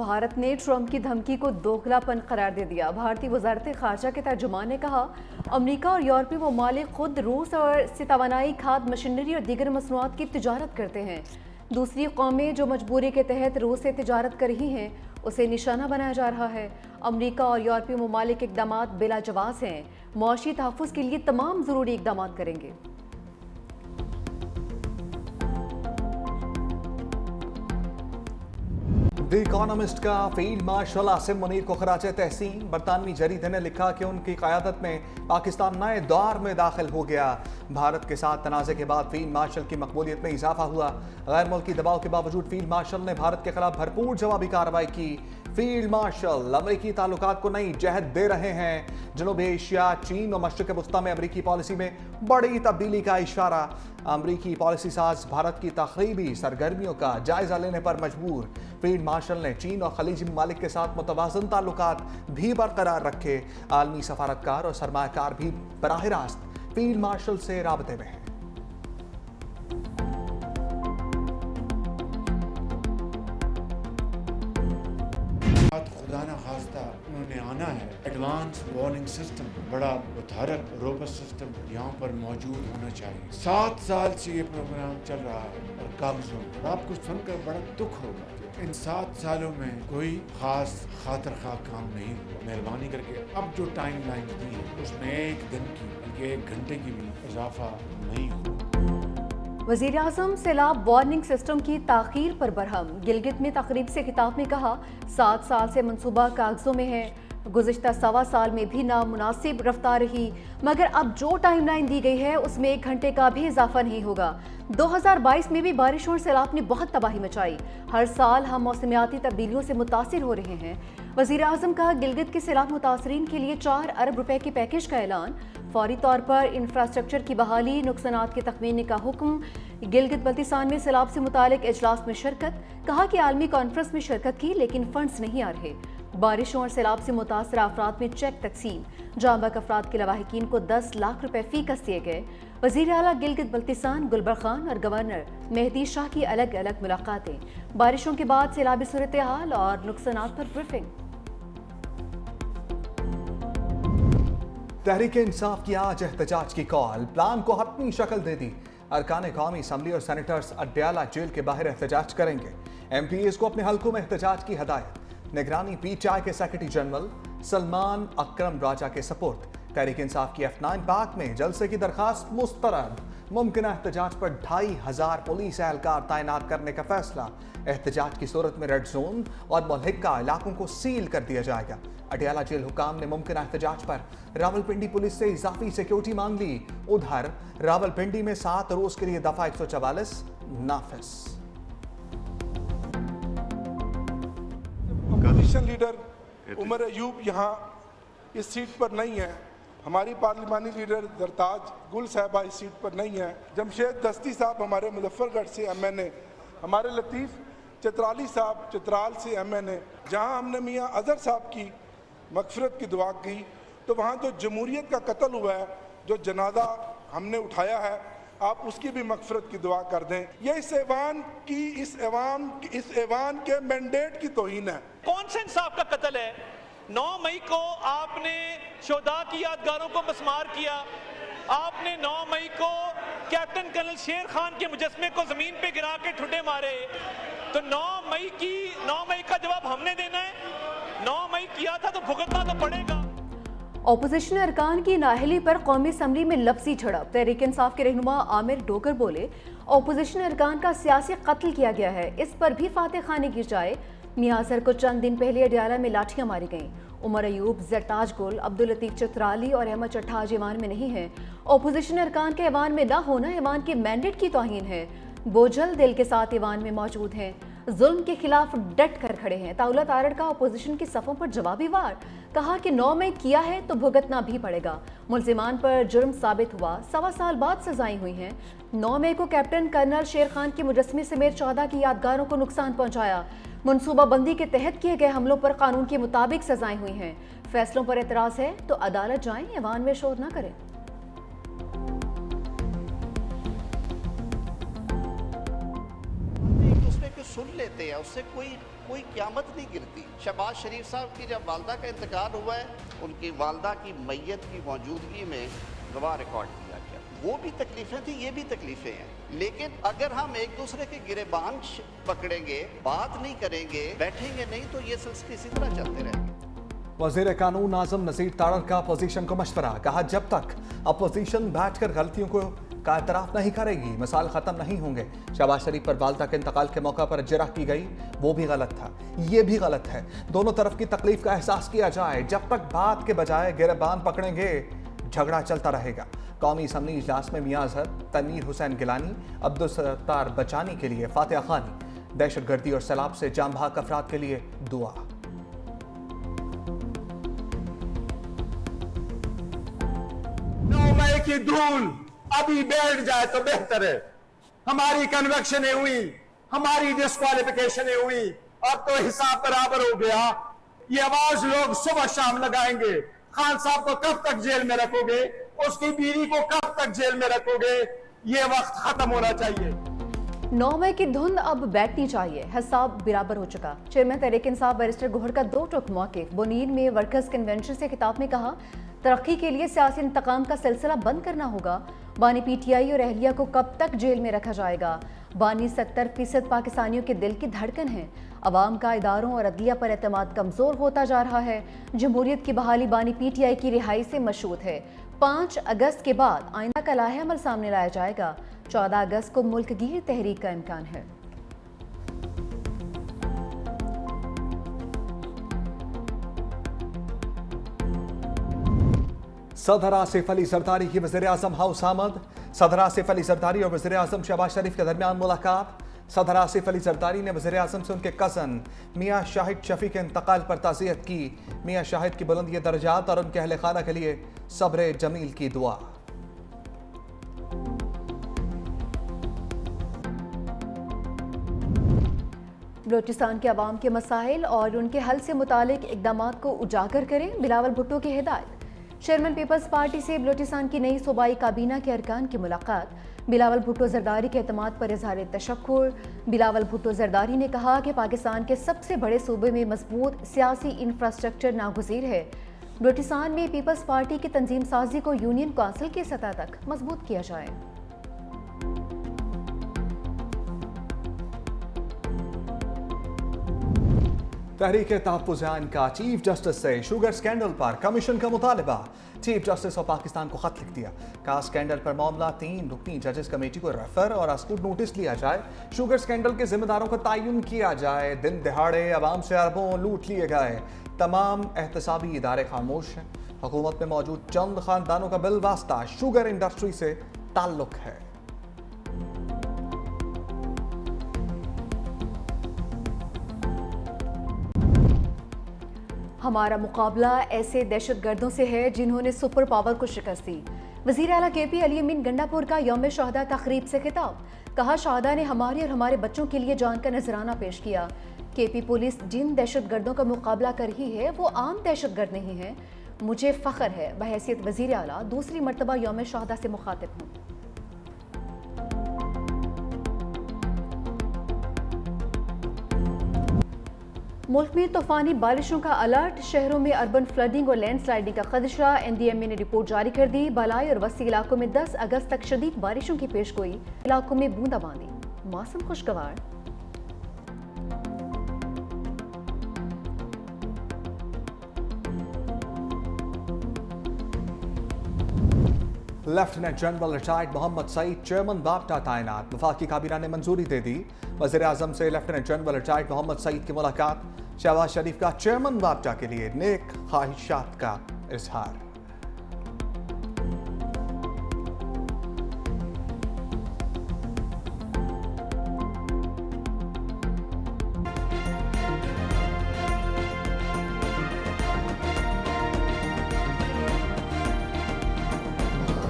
भारत ने ट्रंप की धमकी को दोगलापन करार दे दिया। भारतीय वजारत खारजा के तर्जुमान ने कहा, अमेरिका और यूरोपीय ममालिक खुद रूस और से तवानाई, खाद, मशीनरी और दीगर मसनूआत की तिजारत करते हैं। दूसरी कौमें जो मजबूरी के तहत रूस से तिजारत कर रही हैं, उसे निशाना बनाया जा रहा है। अमेरिका और यूरोपीय ममालिक इकदाम बिलाजवाज़ हैं, मुआशी तहफ़्फ़ुज़ के लिए तमाम ज़रूरी इकदाम करेंगे। द इकोनॉमिस्ट का फील्ड मार्शल आसिम मुनीर को खराज तहसीन। बरतानवी जरीदे ने लिखा कि उनकी क़यादत में पाकिस्तान नए दौर में दाखिल हो गया। भारत के साथ तनाज़े के बाद फील्ड मार्शल की मकबूलियत में इजाफा हुआ। गैर मुल्की दबाव के बावजूद फील्ड मार्शल ने भारत के खिलाफ भरपूर जवाबी कार्रवाई की। फील्ड मार्शल अमरीकी ताल्लुकात को नई जहत दे रहे हैं। जनूबी एशिया, चीन और मशरिक़ वस्ता में अमरीकी पॉलिसी में बड़ी तब्दीली का इशारा। अमरीकी पॉलिसी साज भारत की तखरीबी सरगर्मियों का जायजा लेने पर मजबूर। फील्ड मार्शल ने चीन और खलीजी ममालिक के साथ मुतवाज़न ताल्लुकात भी बरकरार रखे। आलमी सफारतकार और सरमायाकार भी बराह रास्त फील्ड मार्शल से राबते में हैं। खुदा न खास्ता उन्होंने आना है। एडवांस वार्निंग सिस्टम, बड़ा मुतहरक रोबस्ट सिस्टम यहाँ पर मौजूद होना चाहिए। 7 साल से ये प्रोग्राम चल रहा है और कागजों में। आपको सुनकर बड़ा दुख होगा कि इन 7 सालों में कोई खास खातिर खा काम नहीं हुआ। मेहरबानी करके अब जो टाइम लाइन दी है उसमें 1 दिन की बल्कि 1 घंटे की भी इजाफा नहीं हुआ। वज़ीर-ए-आज़म सैलाब वार्निंग सिस्टम की ताख़ीर पर बरहम। गिलगित में तकरीब से खिताब में कहा, 7 साल से मनसूबा कागजों में है। गुज़िश्ता 1.25 साल में भी नामुनासिब रफ्तार रही, मगर अब जो टाइमलाइन दी गई है उसमें 1 घंटे का भी इजाफा नहीं होगा। 2022 में भी बारिश और सैलाब ने बहुत तबाही मचाई। हर साल हम मौसमियाती तब्दीलियों से मुतासिर हो रहे हैं। वज़ीर-ए-आज़म का गिलगित के सैलाब मुतासरीन के लिए 4 अरब रुपए के पैकेज का ऐलान। फौरी तौर पर इंफ्रास्ट्रक्चर की बहाली, नुकसानात के तखमीने का हुक्म। गिलगित बल्तिस्तान में सैलाब से मुतालिक इजलास में शिरकत। कहा कि आलमी कॉन्फ्रेंस में शिरकत की, लेकिन फंड्स नहीं आ रहे। बारिशों और सैलाब से मुतासर अफराद में चेक तकसीम। जांबाक अफराद के लवाहिकीन को 10 लाख रुपए फीकस दिए गए। वज़ीर आला गिलगित बल्तिस्तान गुलबर खान और गवर्नर मेहदी शाह की अलग अलग मुलाकातें। बारिशों के बाद सैलाबी सूरत हाल और नुकसानात पर ब्रीफिंग। तहरीक इंसाफ की आज एहतजाज की कॉल। प्लान को हतमी शक्ल दे दी। अरकान कौमी असम्बली और सेनेटर्स अड्याला जेल के बाहर एहतजाज करेंगे। MPs को अपने हल्कों में एहतजाज की हदायत। निगरानी PTI के सेक्रेटरी जनरल सलमान अकरम राजा के सपोर्ट। तहरीक इंसाफ की F9 पार्क में जलसे की दरखास्त मुस्तरद। मुमकिन एहतजाज पर 2500 पुलिस एहलकार तैनात करने का फैसला। एहतजाज की सूरत में रेड जोन और मुल्हिका इलाकों को सील कर दिया जाएगा। अडयाला जेल हुकाम ने मुमकिन एहतजाज पर रावलपिंडी पुलिस से इजाफी सिक्योरिटी मांग ली। उधर रावलपिंडी में 7 रोज के लिए दफा 144 नाफिज। अपोजिशन लीडर उमर अयूब यहाँ इस सीट पर नहीं है। हमारी पार्लिमानी लीडर जरताज गुल साहबा इस सीट पर नहीं है। जमशेद दस्ती साहब हमारे मुजफ्फरगढ़ से MNA, हमारे लतीफ़ चित्राली साहब चित्राल से MNA। जहाँ हमने मियाँ अजहर साहब की मगफिरत की दुआ की, तो वहाँ जो जमहूरियत का कत्ल हुआ है, जो जनाजा हमने उठाया है, आप उसकी भी मगफिरत की दुआ कर दें। ये इस ऐवान के मैंडेट की तौहीन है। कौन से इंसाफ का कत्ल है? 9 मई को आपने शोधा की यादगारों को मस्मार किया। आपने 9 मई को कैप्टन कर्नल शेर खान के मुजस्मे को जमीन पे गिरा के ठुड्डे मारे। तो 9 मई का जवाब हमने देना है। 9 मई किया था तो भुगतना तो पड़ेगा। ऑपोजिशन अरकान की नाअहली पर कौमी असम्बली में लफ्जी झड़प। तहरीक इंसाफ के रहनुमा आमिर डोगर बोले, ऑपोजिशन अरकान का सियासी कत्ल किया गया है, इस पर भी फातह खाने गिर जाए। मियां अजहर को चंद दिन पहले अडयाला में लाठियां मारी गईं। उमर अयूब, जरताज गुल, अब्दुल लतीफ चित्राली और अहमद चट्टा आज ऐवान में नहीं है। ऑपोजिशन अरकान के ऐवान में न होना ऐवान के मैंडेट की तौहीन है। बोझल दिल के साथ ऐवान में मौजूद हैं, जुल्म के खिलाफ डट कर खड़े हैं। ताउला तारड़ का अपोजिशन की सफ़ों पर जवाबी वार। कहा कि 9 मई किया है तो भुगतना भी पड़ेगा। मुल्जिमान पर जुर्म साबित हुआ, 1.25 साल बाद सजाएं हुई हैं। 9 मई को कैप्टन कर्नल शेर खान के मुजस्मे समेत 14 की यादगारों को नुकसान पहुंचाया। मनसूबाबंदी के तहत किए गए हमलों पर कानून के मुताबिक सजाएं हुई हैं। फैसलों पर एतराज़ है तो अदालत जाएं, ऐवान में शोर न करें। एक दूसरे को सुन लेते हैं, उससे कोई कोई क़यामत नहीं गिरती। शहबाज शरीफ साहब की जब वालदा का इंतकाल हुआ है, उनकी वालदा की मैयत की मौजूदगी में गवाह रिकॉर्ड किया गया। वो भी तकलीफ़ें थी, ये भी तकलीफ़ें हैं। लेकिन अगर हम एक दूसरे के गिरेबान पकड़ेंगे, बात नहीं करेंगे, बैठेंगे नहीं, तो ये सिलसिले इसी तरह चलते रहेंगे। वज़ीर कानून आज़म नज़ीर तारड़ का अपोजिशन को मशवरा, कहा जब तक अपोजिशन बैठकर गलतियों को का एतराफ़ नहीं करेगी मसाइल ख़त्म नहीं होंगे। शहबाज शरीफ पर वालदा के इंतकाल के मौका पर जिरह की गई, वो भी गलत था, ये भी गलत है। दोनों तरफ की तकलीफ का एहसास किया जाए। जब तक बात के बजाय गिरबान पकड़ेंगे झगड़ा चलता रहेगा। कौमी असम्बली इजलास में मियां अजहर, तनवीर हुसैन गिलानी, अब्दुल सत्तार बचानी के लिए फातिहा खानी। दहशतगर्दी और सैलाब से जाम भाग अफराद के लिए दुआ। 9 मई की धूल अभी बैठ जाए तो बेहतर है। हमारी कन्वेक्शनें हुई, हमारी डिस्क्वालिफिकेशनें हुई, अब तो हिसाब बराबर हो गया। ये आवाज लोग सुबह शाम लगाएंगे। खान साहब को कब तक जेल में रखोगे, उसकी बीवी को कब तक जेल में रखोगे, ये वक्त खत्म होना चाहिए। 9 मई की धुंध अब बैठनी चाहिए, हिसाब बराबर हो चुका। चेयरमैन तहरीक इंसाफ बैरिस्टर गोहर का दो टुक मौक़िफ़। बुनीन में वर्कर्स कन्वेंशन से खिताब में कहा, तरक्की के लिए सियासी इंतकाम का सिलसिला बंद करना होगा। बानी पीटीआई और अहलिया को कब तक जेल में रखा जाएगा। बानी 70% पाकिस्तानियों के दिल की धड़कन है। अवाम का इदारों और अदलिया पर एतमाद कमज़ोर होता जा रहा है। जमहूरियत की बहाली बानी पीटीआई की रिहाई से मशरूत है। 5 अगस्त के बाद आइंदा का लाहे अमल सामने लाया जाएगा। 14 अगस्त को मुल्क गिर तहरीक का इम्कान है। सदर आसिफ अली जरदारी की वज़ीर आज़म हाउस आमद। सदर आसिफ अली जरदारी और वज़ीर आज़म शहबाज शरीफ के दरमियान मुलाकात। सदर आसिफ अली जरदारी ने वज़ीर आज़म से उनके कज़न मियाँ शाहिद शफी के इंतकाल पर ताज़ियत की। मियाँ शाहिद की बुलंदी दर्जात और उनके अहले खाना के लिए सब्र जमील की दुआ। बलोचिस्तान के अवाम के मसाइल और उनके हल से मुतालिक इक़दामात को उजागर करें, बिलावल भुट्टो की हिदायत। चेयरमैन पीपल्स पार्टी से बलोचिस्तान की नई सूबाई काबीना के अरकान की मुलाकात। बिलावल भुट्टो जरदारी के एतमाद पर इजहार तशक्कुर। बिलावल भुट्टो जरदारी ने कहा कि पाकिस्तान के सबसे बड़े सूबे में मजबूत सियासी इंफ्रास्ट्रक्चर नागुज़ीर है। बलोचिस्तान में पीपल्स पार्टी की तंजीम साजी को यूनियन काउंसिल की सतह तक मजबूत किया जाए। तहरीक तहफ़्फ़ुज़ आइन का चीफ जस्टिस से शुगर स्कैंडल पर कमीशन का मुतालबा। चीफ जस्टिस और पाकिस्तान को खत लिख दिया, कहा स्कैंडल पर मामला 3 रुकनी जजेस कमेटी को रेफर और अस्कूट नोटिस लिया जाए। शुगर स्कैंडल के जिम्मेदारों का तयन किया जाए। दिन दहाड़े अवाम से अरबों लूट लिए गए। तमाम एहतसाबी इदारे खामोश हैं। हुकूमत में मौजूद चंद खानदानों का बिलवास्ता शुगर इंडस्ट्री से ताल्लुक है। हमारा मुकाबला ऐसे दहशतगर्दों से है जिन्होंने सुपर पावर को शिकस्त दी। वज़ीर आला केपी अली अमीन गंडापुर का यौम शहादा तकरीब से खिताब। कहा, शहादा ने हमारी और हमारे बच्चों के लिए जान का नजराना पेश किया। केपी पुलिस जिन दहशतगर्दों का मुकाबला कर रही है वो आम दहशतगर्द नहीं है। मुझे फ़ख्र है बहैसियत वज़ीर आला दूसरी मरतबा यौम शहादा से मुखातिब हूँ। मुल्क में तूफानी बारिशों का अलर्ट। शहरों में अर्बन फ्लडिंग और लैंडस्लाइडिंग का खदशा। NDMA ने रिपोर्ट जारी कर दी। बलाई और वसी इलाकों में 10 अगस्त तक शदीद बारिशों की पेशगोई। इलाकों में बूंदाबांदी। मौसम खुशगवार। Lieutenant general retired Mohammad Saeed chairman बाप्टा तैनात। वफाकी काबीना ने मंजूरी दे दी। वज़ीर आज़म से lieutenant general retired Mohammad Saeed की मुलाकात। शहबाज शरीफ का चेयरमैन बाप्टा के लिए नेक ख्वाहिशात का इजहार।